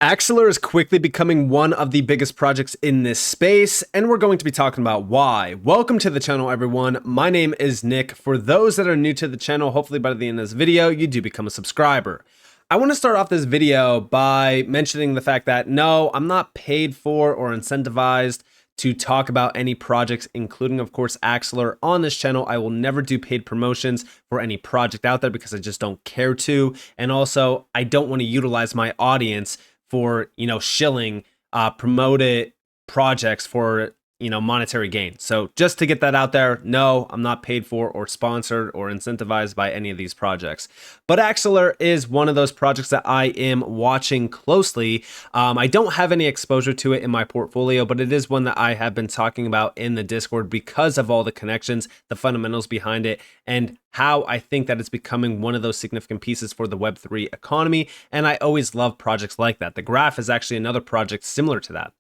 Axelar is quickly becoming one of the biggest projects in this space, and we're going to be talking about why. Welcome to the channel, everyone. My name is Nick. For those that are new to the channel, hopefully by the end of this video, you do become a subscriber. I want to start off this video by mentioning the fact that no, I'm not paid for or incentivized to talk about any projects, including, of course, Axelar on this channel. I will never do paid promotions for any project out there because I just don't care to. And also, I don't want to utilize my audience for, shilling promoted projects for, monetary gain. So just to get that out there, no, I'm not paid for or sponsored or incentivized by any of these projects. But Axelar is one of those projects that I am watching closely. I don't have any exposure to it in my portfolio, but it is one that I have been talking about in the Discord because of all the connections, the fundamentals behind it, and how I think that it's becoming one of those significant pieces for the Web3 economy. And I always love projects like that. The Graph is actually another project similar to that.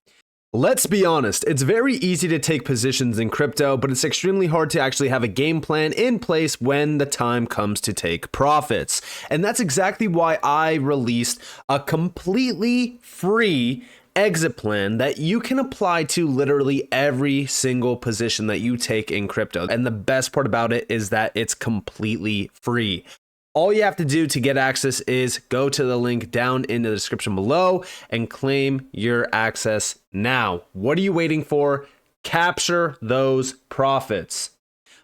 Let's be honest, it's very easy to take positions in crypto, but it's extremely hard to actually have a game plan in place when the time comes to take profits. And that's exactly why I released a completely free exit plan that you can apply to literally every single position that you take in crypto. And the best part about it is that it's completely free. All you have to do to get access is go to the link down in the description below and claim your access now. What are you waiting for? Capture those profits.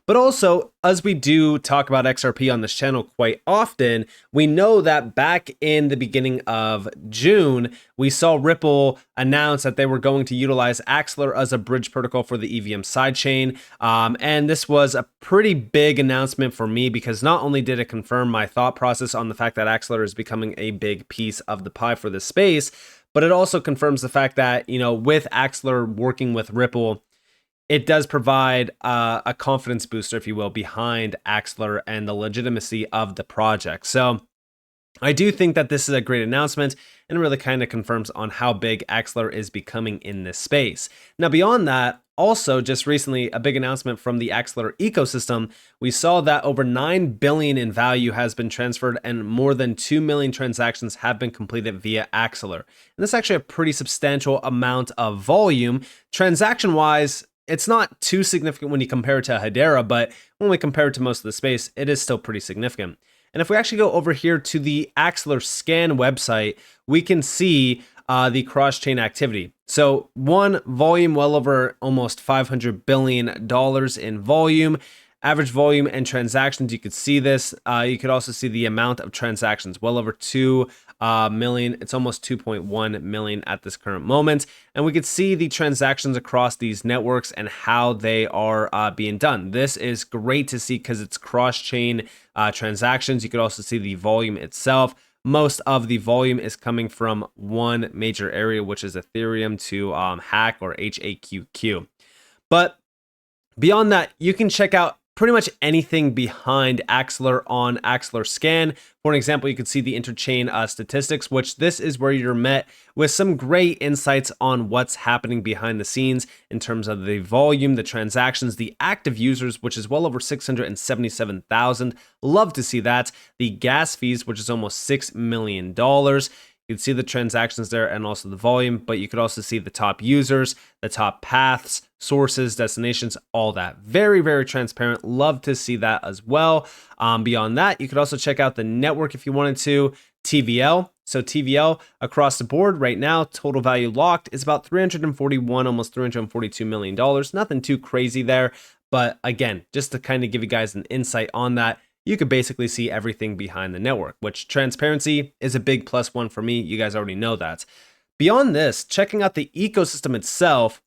But also, as we do talk about XRP on this channel quite often, we know that back in the beginning of June, we saw Ripple announce that they were going to utilize Axelar as a bridge protocol for the EVM sidechain. And this was a pretty big announcement for me because not only did it confirm my thought process on the fact that Axelar is becoming a big piece of the pie for this space, but it also confirms the fact that, with Axelar working with Ripple, it does provide a confidence booster, if you will, behind Axelar and the legitimacy of the project. So I do think that this is a great announcement and really kind of confirms on how big Axelar is becoming in this space. Now, beyond that, also just recently, a big announcement from the Axelar ecosystem. We saw that over 9 billion in value has been transferred and more than 2 million transactions have been completed via Axelar. And that's actually a pretty substantial amount of volume. Transaction-wise, it's not too significant when you compare it to Hedera, but when we compare it to most of the space, it is still pretty significant. And if we actually go over here to the Axelar Scan website, we can see the cross-chain activity. So volume well over almost $500 billion in volume. Average volume and transactions, you could see this. You could also see the amount of transactions, well over 2 million. It's almost 2.1 million at this current moment. And we could see the transactions across these networks and how they are being done. This is great to see because it's cross-chain transactions. You could also see the volume itself. Most of the volume is coming from one major area, which is Ethereum to HAQ or HAQQ. But beyond that, you can check out pretty much anything behind Axelar on Axelar Scan. For an example, you can see the interchain statistics, which this is where you're met with some great insights on what's happening behind the scenes in terms of the volume, the transactions, the active users, which is well over 677,000. Love to see that. The gas fees, which is almost $6 million. You can see the transactions there and also the volume, but you could also see the top users, the top paths, sources, destinations, all that. Very, very transparent. Love to see that as well. Beyond that, you could also check out the network if you wanted to. TVL. So TVL across the board right now, total value locked is about 341, almost $342 million. Nothing too crazy there. But again, just to kind of give you guys an insight on that, you could basically see everything behind the network, which transparency is a big plus one for me. You guys already know that. Beyond this, checking out the ecosystem itself,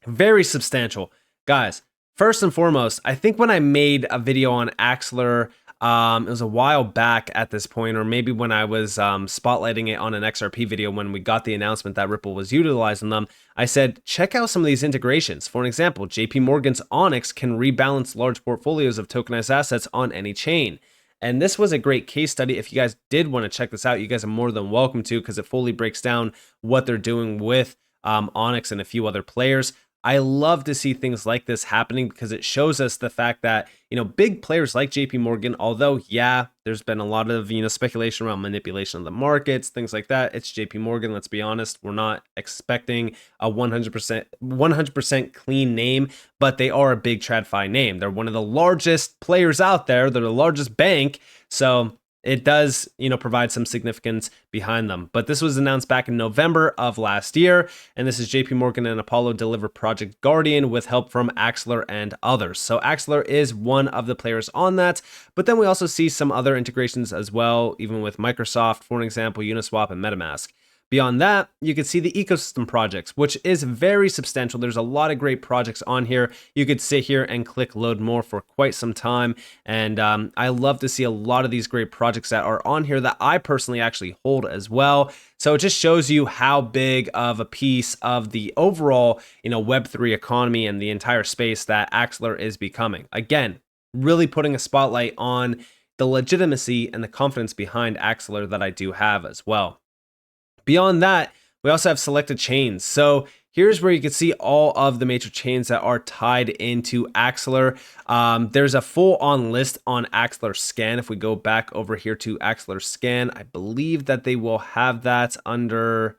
very substantial. Guys, first and foremost, I think when I made a video on Axelar, it was a while back at this point, or maybe when I was spotlighting it on an XRP video when we got the announcement that Ripple was utilizing them, I said, check out some of these integrations. For an example, JP Morgan's Onyx can rebalance large portfolios of tokenized assets on any chain. And this was a great case study. If you guys did want to check this out, you guys are more than welcome to because it fully breaks down what they're doing with Onyx and a few other players. I love to see things like this happening because it shows us the fact that, big players like JP Morgan, although, yeah, there's been a lot of, speculation around manipulation of the markets, things like that. It's JP Morgan. Let's be honest. We're not expecting a 100% clean name, but they are a big TradFi name. They're one of the largest players out there. They're the largest bank. So it does, provide some significance behind them. But this was announced back in November of last year, and this is JP Morgan and Apollo deliver Project Guardian with help from Axelar and others. So Axelar is one of the players on that, but then we also see some other integrations as well, even with Microsoft, for an example, Uniswap and MetaMask. Beyond that, you can see the ecosystem projects, which is very substantial. There's a lot of great projects on here. You could sit here and click load more for quite some time. And I love to see a lot of these great projects that are on here that I personally actually hold as well. So it just shows you how big of a piece of the overall, Web3 economy and the entire space that Axelar is becoming. Again, really putting a spotlight on the legitimacy and the confidence behind Axelar that I do have as well. Beyond that, we also have selected chains. So here's where you can see all of the major chains that are tied into Axelar. There's a full-on list on Axelar Scan. If we go back over here to Axelar Scan, I believe that they will have that under,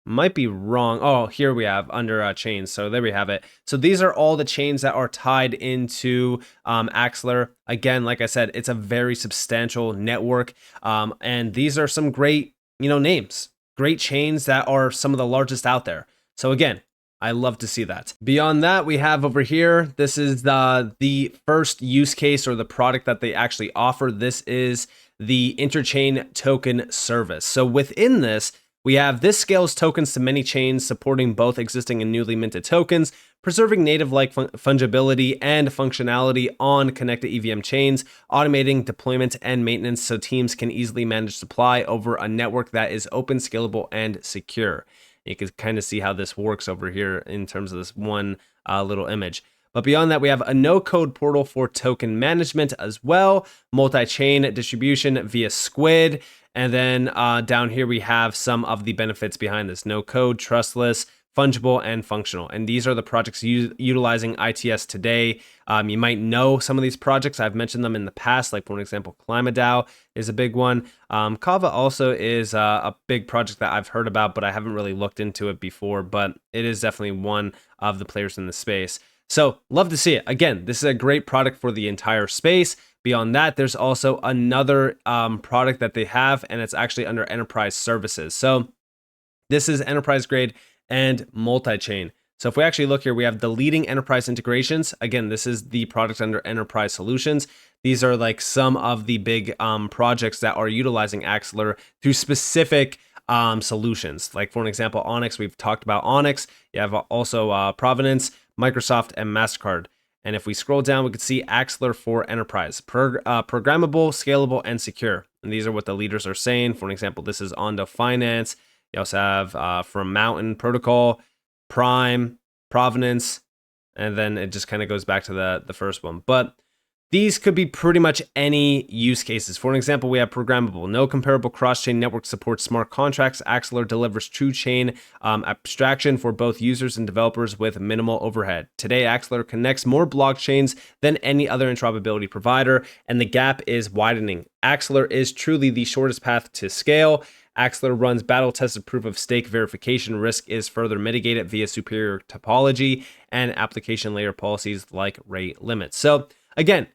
might be wrong. Oh, here we have under chains. So there we have it. So these are all the chains that are tied into Axelar. Again, like I said, it's a very substantial network. And these are some great, names. Great chains that are some of the largest out there. So again, I love to see that. Beyond that, we have over here, this is the first use case or the product that they actually offer. This is the interchain token service. So within this, we have this scales tokens to many chains, supporting both existing and newly minted tokens, preserving native-like fungibility and functionality on connected EVM chains, automating deployment and maintenance so teams can easily manage supply over a network that is open, scalable, and secure. You can kind of see how this works over here in terms of this one little image. But beyond that, we have a no-code portal for token management as well, multi-chain distribution via Squid, and then down here we have some of the benefits behind this: no code, trustless, fungible, and functional. And these are the projects utilizing ITS today. You might know some of these projects. I've mentioned them in the past, like for example, ClimaDAO is a big one. Kava also is a big project that I've heard about, but I haven't really looked into it before, but it is definitely one of the players in the space. So love to see it. Again, this is a great product for the entire space. Beyond that, there's also another product that they have, and it's actually under enterprise services. So this is enterprise grade and multi-chain. So if we actually look here, we have the leading enterprise integrations. Again, this is the product under enterprise solutions. These are like some of the big projects that are utilizing Axelar through specific solutions. Like for an example, Onyx, we've talked about Onyx. You have also Provenance, Microsoft, and MasterCard. And if we scroll down, we can see Axelar for enterprise, programmable, scalable, and secure. And these are what the leaders are saying. For an example, this is Ondo Finance. You also have from Mountain Protocol, Prime, Provenance, and then it just kind of goes back to the first one. But these could be pretty much any use cases. For an example, we have programmable. No comparable cross-chain network supports smart contracts. Axelar delivers true chain abstraction for both users and developers with minimal overhead. Today, Axelar connects more blockchains than any other interoperability provider, and the gap is widening. Axelar is truly the shortest path to scale. Axelar runs battle-tested proof-of-stake verification. Risk is further mitigated via superior topology and application layer policies like rate limits. So again,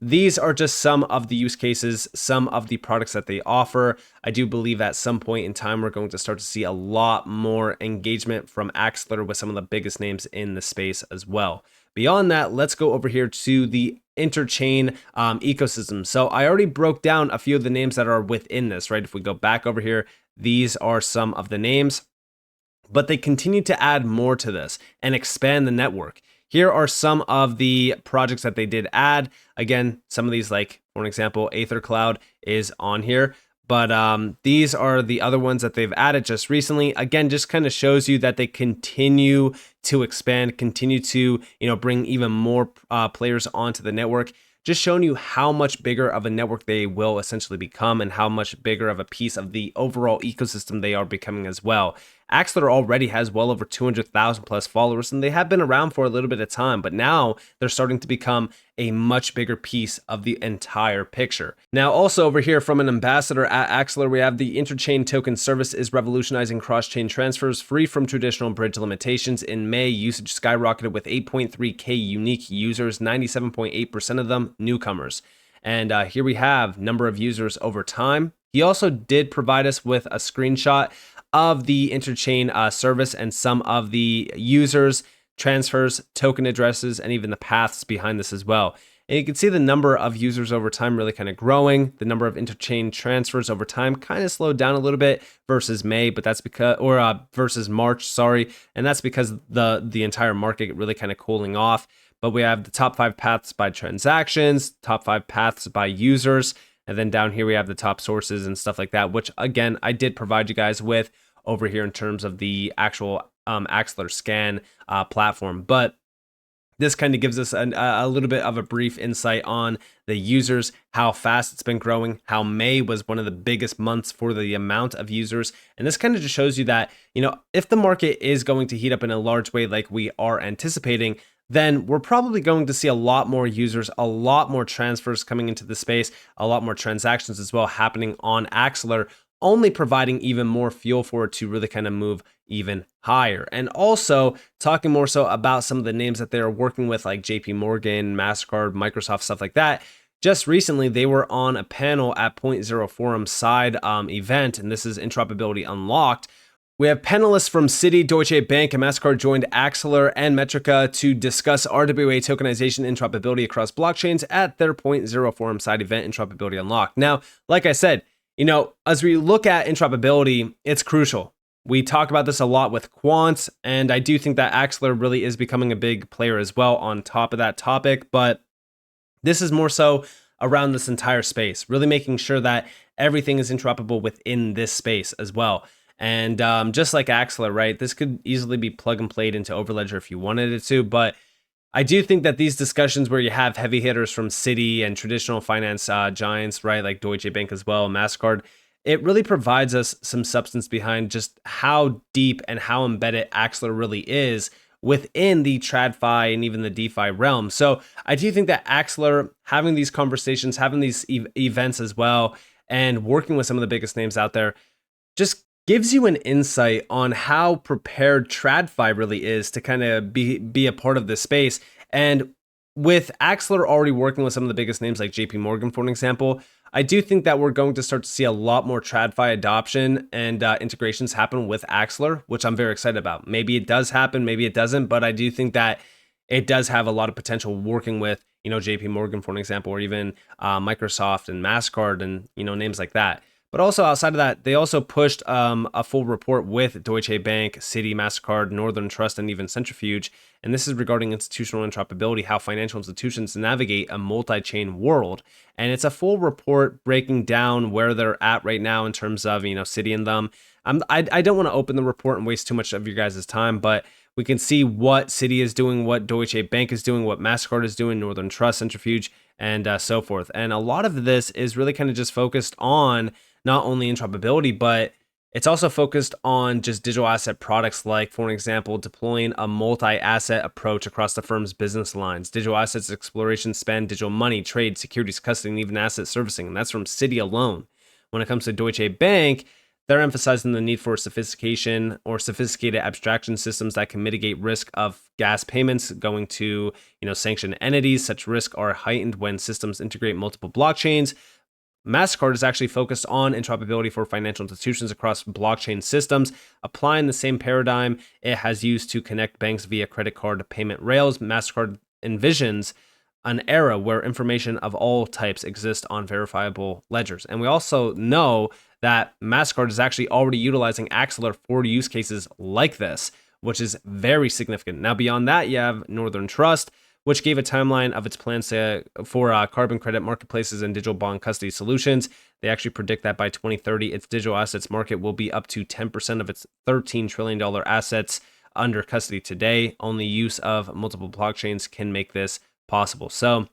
these are just some of the use cases, some of the products that they offer. I do believe at some point in time, we're going to start to see a lot more engagement from Axelar with some of the biggest names in the space as well. Beyond that, let's go over here to the interchain ecosystem. So I already broke down a few of the names that are within this, right? If we go back over here, these are some of the names, but they continue to add more to this and expand the network. Here are some of the projects that they did add. Again, some of these, like for an example, Aether Cloud is on here, but these are the other ones that they've added just recently. Again, just kind of shows you that they continue to expand, continue to bring even more players onto the network. Just showing you how much bigger of a network they will essentially become and how much bigger of a piece of the overall ecosystem they are becoming as well. Axelar already has well over 200,000 plus followers, and they have been around for a little bit of time, but now they're starting to become a much bigger piece of the entire picture. Now, also over here from an ambassador at Axelar, we have the interchain token service is revolutionizing cross-chain transfers free from traditional bridge limitations. In May, usage skyrocketed with 8.3K unique users, 97.8% of them newcomers. And here we have number of users over time. He also did provide us with a screenshot of the interchain service and some of the users, transfers, token addresses, and even the paths behind this as well. And you can see the number of users over time really kind of growing. The number of interchain transfers over time kind of slowed down a little bit versus May, but that's because, or versus March, sorry. And that's because the entire market really kind of cooling off. But we have the top 5 paths by transactions, top 5 paths by users, and then down here we have the top sources and stuff like that, which again, I did provide you guys with over here in terms of the actual Axelar scan platform. But this kind of gives us a little bit of a brief insight on the users, how fast it's been growing, how May was one of the biggest months for the amount of users. And this kind of just shows you that, you know, if the market is going to heat up in a large way like we are anticipating, then we're probably going to see a lot more users, a lot more transfers coming into the space, a lot more transactions as well happening on Axelar, only providing even more fuel for it to really kind of move even higher. And also talking more so about some of the names that they're working with, like JP Morgan, MasterCard, Microsoft, stuff like that. Just recently, they were on a panel at Point Zero Forum side event, and this is Interoperability Unlocked. We have panelists from Citi, Deutsche Bank, and MasterCard joined Axelar and Metrica to discuss RWA tokenization interoperability across blockchains at their Point Zero Forum side event, Interoperability Unlocked. Now, like I said, you know, as we look at interoperability, it's crucial. We talk about this a lot with quants, and I do think that Axelar really is becoming a big player as well on top of that topic, but this is more so around this entire space, really making sure that everything is interoperable within this space as well. And just like Axelar, right, this could easily be plug and played into Overledger if you wanted it to, but I do think that these discussions where you have heavy hitters from Citi and traditional finance giants, right, like Deutsche Bank as well, MasterCard, it really provides us some substance behind just how deep and how embedded Axelar really is within the TradFi and even the DeFi realm. So I do think that Axelar having these conversations, having these events as well, and working with some of the biggest names out there just gives you an insight on how prepared TradFi really is to kind of be a part of this space. And with Axelar already working with some of the biggest names like JP Morgan, for an example, I do think that we're going to start to see a lot more TradFi adoption and integrations happen with Axelar, which I'm very excited about. Maybe it does happen, maybe it doesn't, but I do think that it does have a lot of potential working with, you know, JP Morgan, for an example, or even Microsoft and MasterCard and, you know, names like that. But also outside of that, they also pushed a full report with Deutsche Bank, Citi, MasterCard, Northern Trust, and even Centrifuge. And this is regarding institutional interoperability, how financial institutions navigate a multi-chain world. And it's a full report breaking down where they're at right now in terms of, you know, Citi and them. I don't want to open the report and waste too much of your guys' time, but we can see what Citi is doing, what Deutsche Bank is doing, what MasterCard is doing, Northern Trust, Centrifuge, and so forth. And a lot of this is really kind of just focused on not only interoperability, but it's also focused on just digital asset products, like, for example, deploying a multi-asset approach across the firm's business lines, digital assets exploration, spend, digital money, trade, securities, custody, and even asset servicing. And that's from Citi alone. When it comes to Deutsche Bank, they're emphasizing the need for sophisticated abstraction systems that can mitigate risk of gas payments going to, you know, sanctioned entities. Such risks are heightened when systems integrate multiple blockchains. MasterCard is actually focused on interoperability for financial institutions across blockchain systems, applying the same paradigm it has used to connect banks via credit card payment rails. MasterCard envisions an era where information of all types exists on verifiable ledgers. And we also know that MasterCard is actually already utilizing Axelar for use cases like this, which is very significant. Now, beyond that, you have Northern Trust, which gave a timeline of its plans for carbon credit marketplaces and digital bond custody solutions. They actually predict that by 2030, its digital assets market will be up to 10% of its $13 trillion assets under custody today. Only use of multiple blockchains can make this possible. So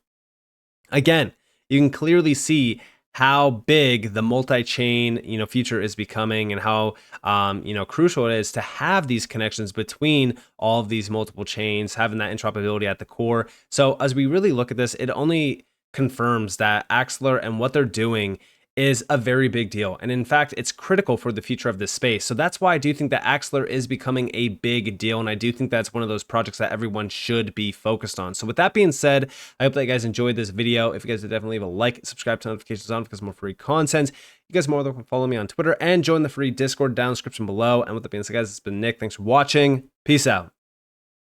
again, you can clearly see how big the multi-chain, future is becoming, and how, crucial it is to have these connections between all of these multiple chains, having that interoperability at the core. So as we really look at this, it only confirms that Axelar and what they're doing is a very big deal. And in fact, it's critical for the future of this space. So that's why I do think that Axelar is becoming a big deal. And I do think that's one of those projects that everyone should be focused on. So with that being said, I hope that you guys enjoyed this video. If you guys did, definitely leave a like, subscribe to notifications on because more free content. You guys are more than welcome to follow me on Twitter and join the free Discord down in the description below. And with that being said, guys, it's been Nick. Thanks for watching. Peace out.